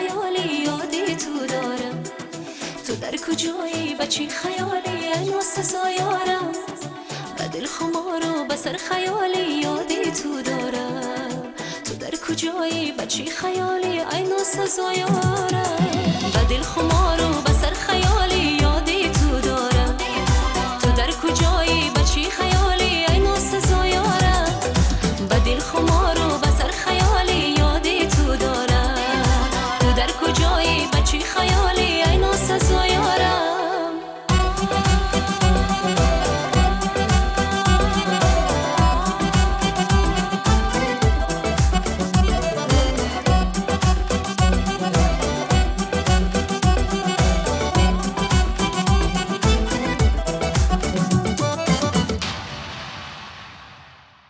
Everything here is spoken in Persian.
خیالی یادی تو دارم. تو در کجایی بچی خیالی اینو سزایارم. به دل خمار و به سر خیالی یادی تو دارم. تو در کجایی بچی خیالی اینو سزایارم. به دل خمار و به سر خیالی یادی تو دارم. تو در کجایی بچی خیالی اینو سزایارم. به دل خمار و به سر خیالی یادی تو دارم. تو در کجایی بچی خیالی اینو سزایارم.